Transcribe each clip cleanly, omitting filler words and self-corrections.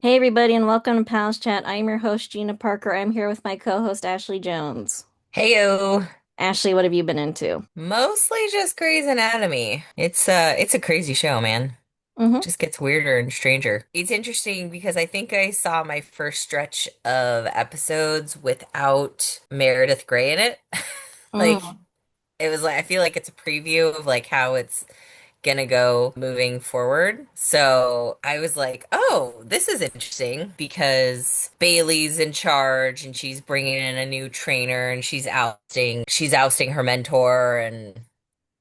Hey everybody and welcome to Pals Chat. I'm your host Gina Parker. I'm here with my co-host Ashley Jones. Heyo. Ashley, what have you been into? Mostly just Grey's Anatomy. It's a crazy show, man. hmm Just gets weirder and stranger. It's interesting because I think I saw my first stretch of episodes without Meredith Grey in it. Like Mm. it was like I feel like it's a preview of like how it's gonna go moving forward. So I was like, oh, this is interesting because Bailey's in charge and she's bringing in a new trainer and she's ousting her mentor, and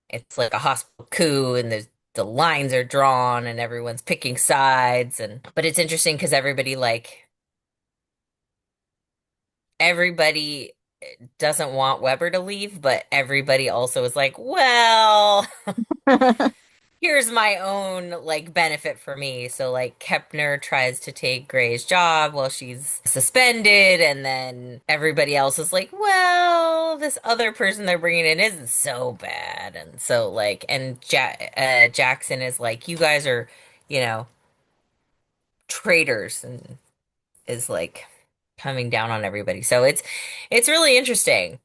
it's like a hospital coup, and the lines are drawn and everyone's picking sides. And but it's interesting because everybody doesn't want Weber to leave, but everybody also is like, well, here's my own like benefit for me. So like Kepner tries to take Gray's job while she's suspended, and then everybody else is like, well, this other person they're bringing in isn't so bad. And so like, and Jackson is like, you guys are, you know, traitors, and is like coming down on everybody. So it's really interesting.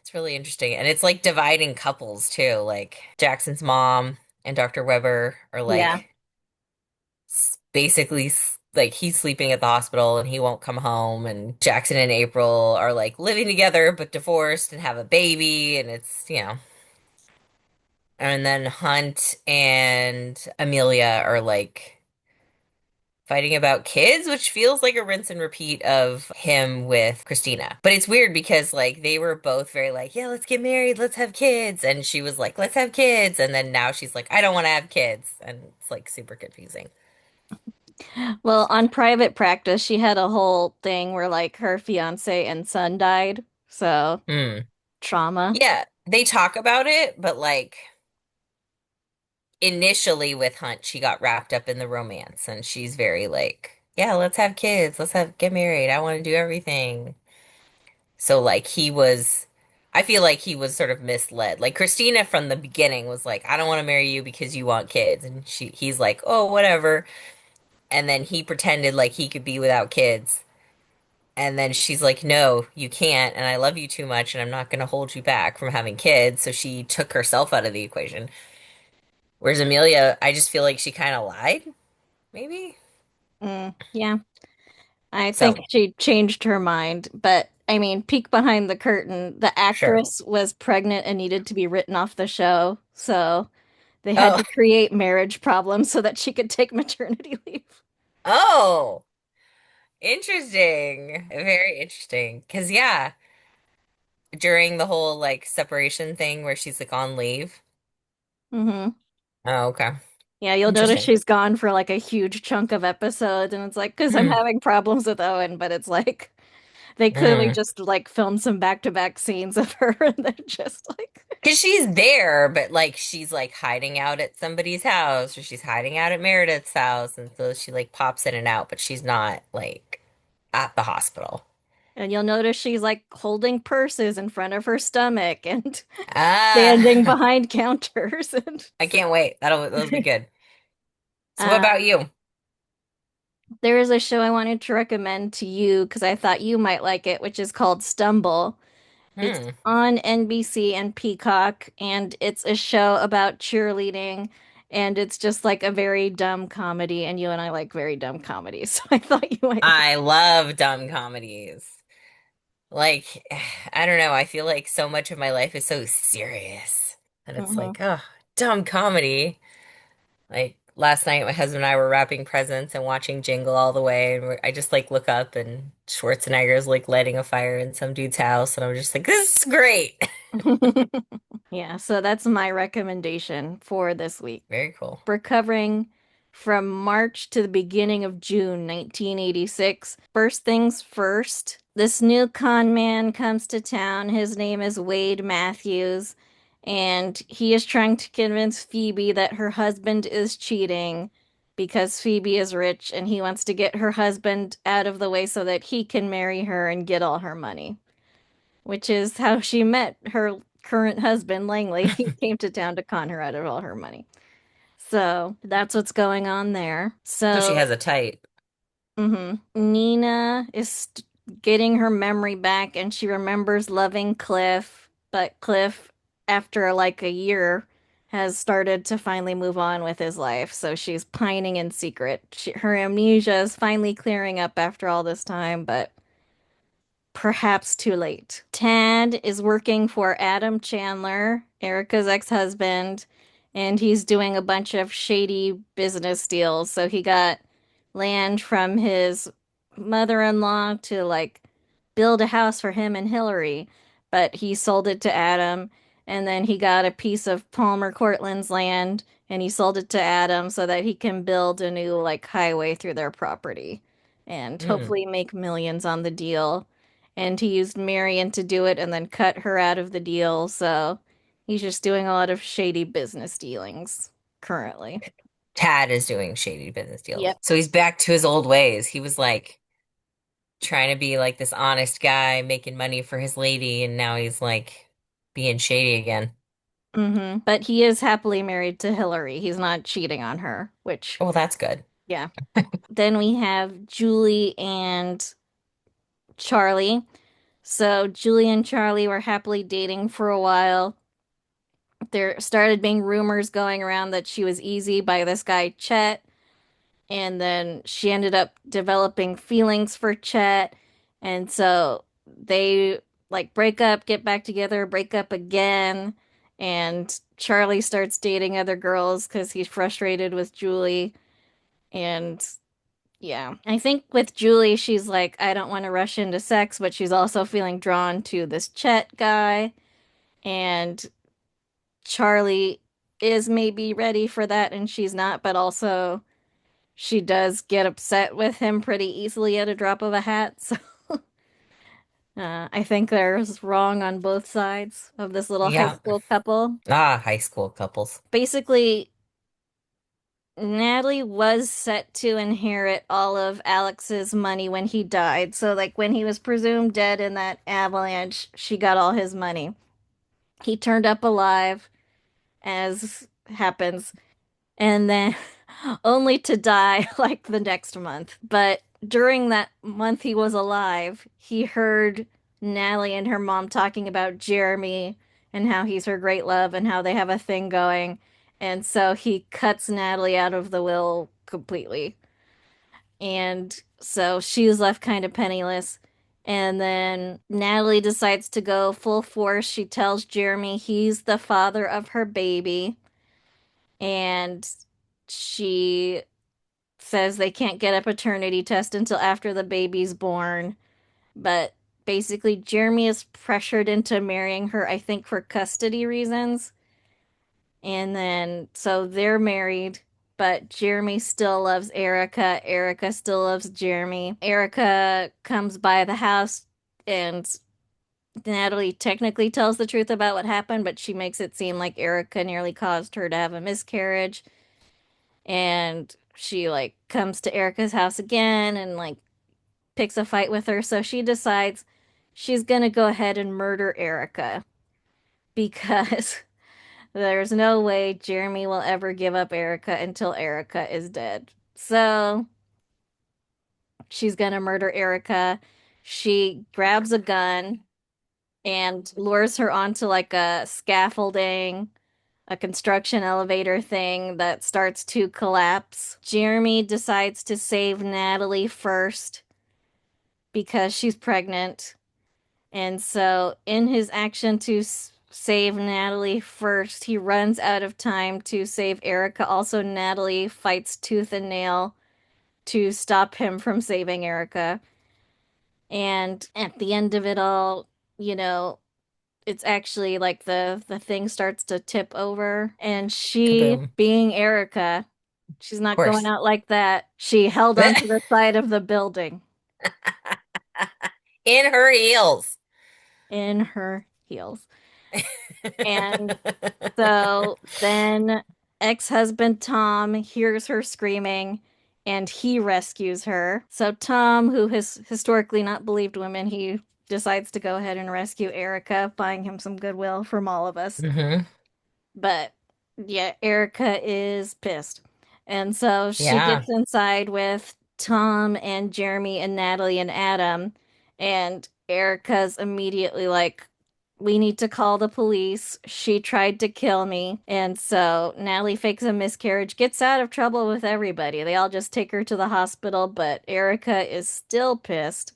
It's really interesting. And it's like dividing couples too. Like Jackson's mom and Dr. Weber are Yeah. like basically like he's sleeping at the hospital and he won't come home. And Jackson and April are like living together but divorced and have a baby. And it's. And then Hunt and Amelia are like fighting about kids, which feels like a rinse and repeat of him with Christina. But it's weird because like they were both very like, yeah, let's get married, let's have kids. And she was like, let's have kids. And then now she's like, I don't want to have kids. And it's like super confusing. Well, on private practice, she had a whole thing where like her fiance and son died. So, Hmm. trauma. Yeah, they talk about it, but like initially with Hunt, she got wrapped up in the romance and she's very like, yeah, let's have kids, get married. I want to do everything. So like I feel like he was sort of misled. Like Christina from the beginning was like, I don't want to marry you because you want kids. And he's like, oh, whatever. And then he pretended like he could be without kids. And then she's like, no, you can't. And I love you too much. And I'm not going to hold you back from having kids. So she took herself out of the equation. Whereas Amelia, I just feel like she kind of lied, maybe. Yeah. I think So, she changed her mind, but I mean, peek behind the curtain, the sure. actress was pregnant and needed to be written off the show. So, they had Oh, to create marriage problems so that she could take maternity leave. oh, interesting. Very interesting. Because, yeah. During the whole like separation thing where she's like on leave. hmm Oh, okay. Yeah, you'll notice Interesting. she's gone for like a huge chunk of episodes, and it's like, because I'm Hmm. having problems with Owen, but it's like they clearly Mm. just like filmed some back-to-back scenes of her, and they're just like, 'Cause she's there, but like she's like hiding out at somebody's house or she's hiding out at Meredith's house, and so she like pops in and out, but she's not like at the hospital. and you'll notice she's like holding purses in front of her stomach and standing Ah, behind counters, and I can't wait. That'll be good. So what uh, about you? there is a show I wanted to recommend to you because I thought you might like it, which is called Stumble. It's Hmm. on NBC and Peacock, and it's a show about cheerleading, and it's just like a very dumb comedy, and you and I like very dumb comedies, so I thought you might like. I love dumb comedies. Like, I don't know. I feel like so much of my life is so serious that it's hmm like, oh, dumb comedy. Like last night, my husband and I were wrapping presents and watching Jingle All the Way, and I just like look up and Schwarzenegger's like lighting a fire in some dude's house, and I'm just like, this is great. Yeah, so that's my recommendation for this week. Very cool. We're covering from March to the beginning of June 1986. First things first, this new con man comes to town. His name is Wade Matthews, and he is trying to convince Phoebe that her husband is cheating because Phoebe is rich and he wants to get her husband out of the way so that he can marry her and get all her money, which is how she met her current husband, Langley. He came to town to con her out of all her money. So that's what's going on there. So she So has a type. Nina is getting her memory back and she remembers loving Cliff, but Cliff, after like a year, has started to finally move on with his life. So she's pining in secret. Her amnesia is finally clearing up after all this time, but perhaps too late. Tad is working for Adam Chandler, Erica's ex-husband, and he's doing a bunch of shady business deals. So he got land from his mother-in-law to like build a house for him and Hillary, but he sold it to Adam, and then he got a piece of Palmer Cortland's land and he sold it to Adam so that he can build a new like highway through their property and Mm. hopefully make millions on the deal. And he used Marion to do it and then cut her out of the deal. So he's just doing a lot of shady business dealings currently. Tad is doing shady business deals. Yep. So he's back to his old ways. He was like trying to be like this honest guy making money for his lady, and now he's like being shady again. But he is happily married to Hillary. He's not cheating on her, which, Oh, well, that's good. yeah. Then we have Julie and Charlie. So Julie and Charlie were happily dating for a while. There started being rumors going around that she was easy by this guy, Chet. And then she ended up developing feelings for Chet. And so they like break up, get back together, break up again. And Charlie starts dating other girls because he's frustrated with Julie. And yeah, I think with Julie, she's like, I don't want to rush into sex, but she's also feeling drawn to this Chet guy. And Charlie is maybe ready for that, and she's not, but also she does get upset with him pretty easily at a drop of a hat. So I think there's wrong on both sides of this little high Yeah. school couple. Ah, high school couples. Basically, Natalie was set to inherit all of Alex's money when he died. So, like, when he was presumed dead in that avalanche, she got all his money. He turned up alive, as happens, and then only to die like the next month. But during that month he was alive, he heard Natalie and her mom talking about Jeremy and how he's her great love and how they have a thing going. And so he cuts Natalie out of the will completely. And so she's left kind of penniless. And then Natalie decides to go full force. She tells Jeremy he's the father of her baby. And she says they can't get a paternity test until after the baby's born. But basically, Jeremy is pressured into marrying her, I think, for custody reasons. And then, so they're married, but Jeremy still loves Erica. Erica still loves Jeremy. Erica comes by the house, and Natalie technically tells the truth about what happened, but she makes it seem like Erica nearly caused her to have a miscarriage. And she like comes to Erica's house again and like picks a fight with her. So she decides she's gonna go ahead and murder Erica because there's no way Jeremy will ever give up Erica until Erica is dead. So she's gonna murder Erica. She grabs a gun and lures her onto like a scaffolding, a construction elevator thing that starts to collapse. Jeremy decides to save Natalie first because she's pregnant. And so, in his action to save Natalie first, he runs out of time to save Erica. Also, Natalie fights tooth and nail to stop him from saving Erica. And at the end of it all, you know, it's actually like the thing starts to tip over and she Kaboom. being Erica, she's Of not going course. out like that. She held onto the side of the building In her heels. in her heels. And so then ex-husband Tom hears her screaming and he rescues her. So Tom, who has historically not believed women, he decides to go ahead and rescue Erica, buying him some goodwill from all of us. Hmm. But Yeah, Erica is pissed. And so she Yeah. gets inside with Tom and Jeremy and Natalie and Adam. And Erica's immediately like, we need to call the police. She tried to kill me. And so Natalie fakes a miscarriage, gets out of trouble with everybody. They all just take her to the hospital, but Erica is still pissed,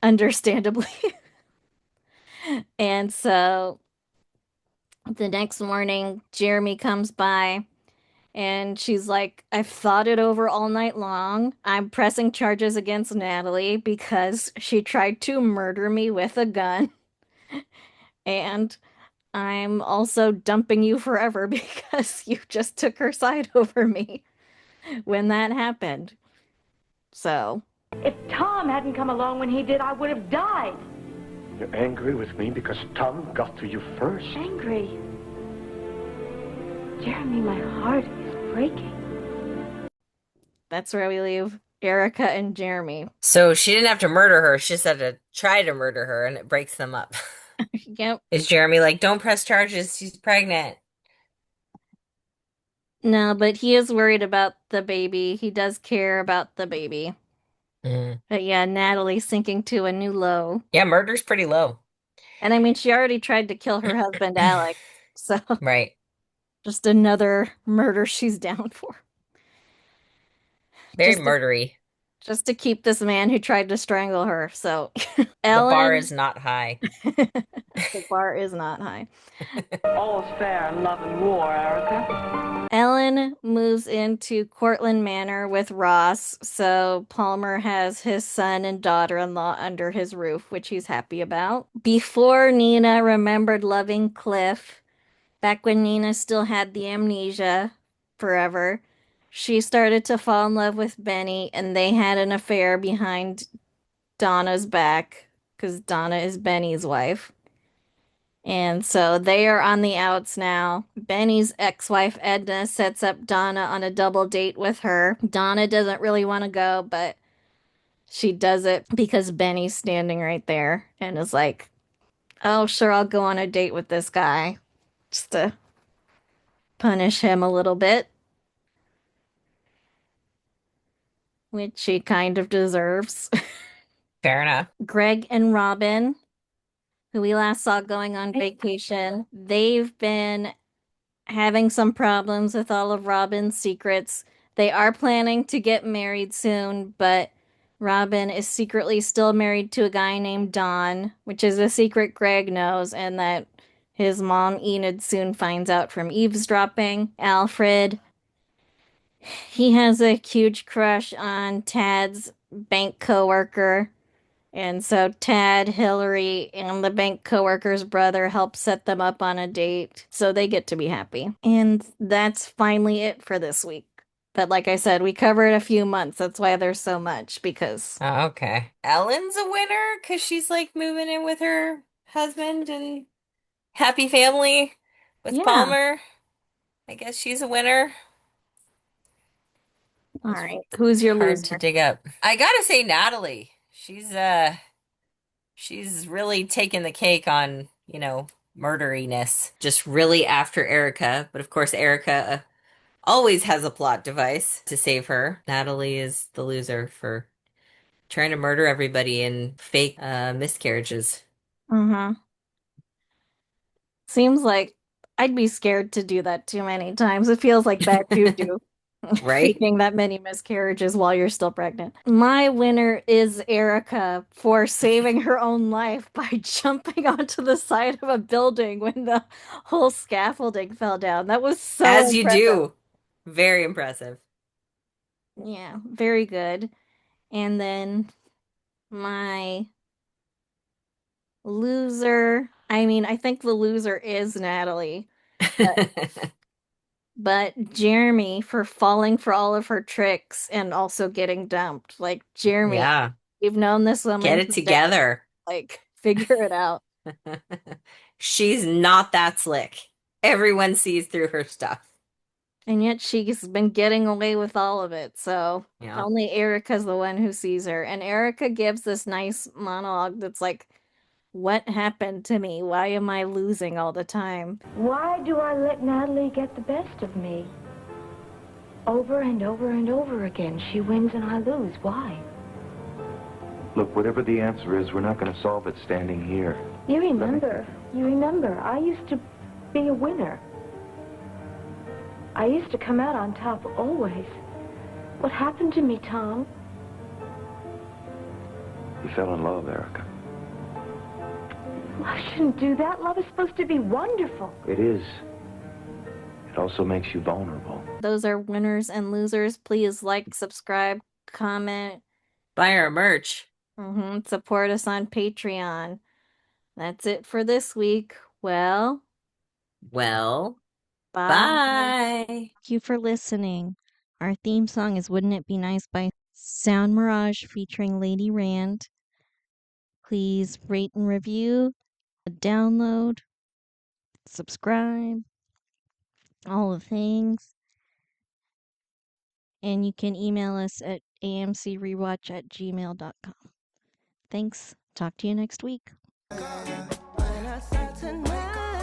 understandably. And so the next morning, Jeremy comes by. And she's like, I've thought it over all night long. I'm pressing charges against Natalie because she tried to murder me with a gun. And I'm also dumping you forever because you just took her side over me when that happened. So, If Tom hadn't come along when he did, I would have died. You're angry with me because Tom got to you first? Angry. Jeremy, my heart is breaking. that's where we leave Erica and Jeremy. So she didn't have to murder her. She just had to try to murder her, and it breaks them up. Yep. Is Jeremy like, don't press charges, she's pregnant? No, but he is worried about the baby. He does care about the baby. Mm. But yeah, Natalie sinking to a new low. Yeah, murder's pretty low. And I mean, she already tried to kill her husband, Alex. So Right. just another murder she's down for. Very Just to, murdery. just to keep this man who tried to strangle her. So The bar Ellen, is not high. the bar is not high. All's fair in love and war, Erica. Ellen moves into Cortland Manor with Ross, so Palmer has his son and daughter-in-law under his roof, which he's happy about. Before Nina remembered loving Cliff, back when Nina still had the amnesia forever, she started to fall in love with Benny, and they had an affair behind Donna's back, because Donna is Benny's wife. And so they are on the outs now. Benny's ex-wife Edna sets up Donna on a double date with her. Donna doesn't really want to go, but she does it because Benny's standing right there and is like, "Oh, sure, I'll go on a date with this guy." Just to punish him a little bit, which she kind of deserves. Fair enough. Greg and Robin, who we last saw going on vacation, they've been having some problems with all of Robin's secrets. They are planning to get married soon, but Robin is secretly still married to a guy named Don, which is a secret Greg knows, and that his mom Enid soon finds out from eavesdropping. Alfred, he has a huge crush on Tad's bank coworker. And so Tad, Hillary, and the bank coworker's brother help set them up on a date. So they get to be happy. And that's finally it for this week. But like I said, we covered a few months. That's why there's so much because Oh, okay. Ellen's a winner because she's like moving in with her husband and happy family with yeah. Palmer. I guess she's a winner. All It's right. Who's your hard to loser? dig up. I gotta say Natalie. She's really taken the cake on, murderiness. Just really after Erica, but of course Erica always has a plot device to save her. Natalie is the loser for trying to murder everybody in fake miscarriages. Mm-hmm. Seems like I'd be scared to do that too many times. It feels like bad juju. Right? Faking that many miscarriages while you're still pregnant. My winner is Erica for saving her own life by jumping onto the side of a building when the whole scaffolding fell down. That was so As you impressive. do. Very impressive. Yeah, very good. And then my loser, I mean, I think the loser is Natalie, but Jeremy for falling for all of her tricks and also getting dumped. Like, Jeremy, Yeah. you've known this Get woman it for decades. together. Like, figure it out. She's not that slick. Everyone sees through her stuff. And yet she's been getting away with all of it. So Yeah. only Erica's the one who sees her. And Erica gives this nice monologue that's like, What happened to me? Why am I losing all the time? Why do I let Natalie get the best of me? Over and over and over again, she wins and I lose. Why? Look, whatever the answer is, we're not going to solve it standing here. You remember, I used to be a winner. I used to come out on top always. What happened to me, Tom? You fell in love, Erica. Well, I shouldn't do that. Love is supposed to be wonderful. It is. It also makes you vulnerable. Those are winners and losers. Please like, subscribe, comment, Buy our merch. support us on Patreon. That's it for this week. Well, Well, bye. bye. Thank you for listening. Our theme song is Wouldn't It Be Nice by Sound Mirage featuring Lady Rand. Please rate and review, download, subscribe, all the things. And you can email us at amcrewatch@gmail.com. Thanks. Talk to you next week. On a certain night.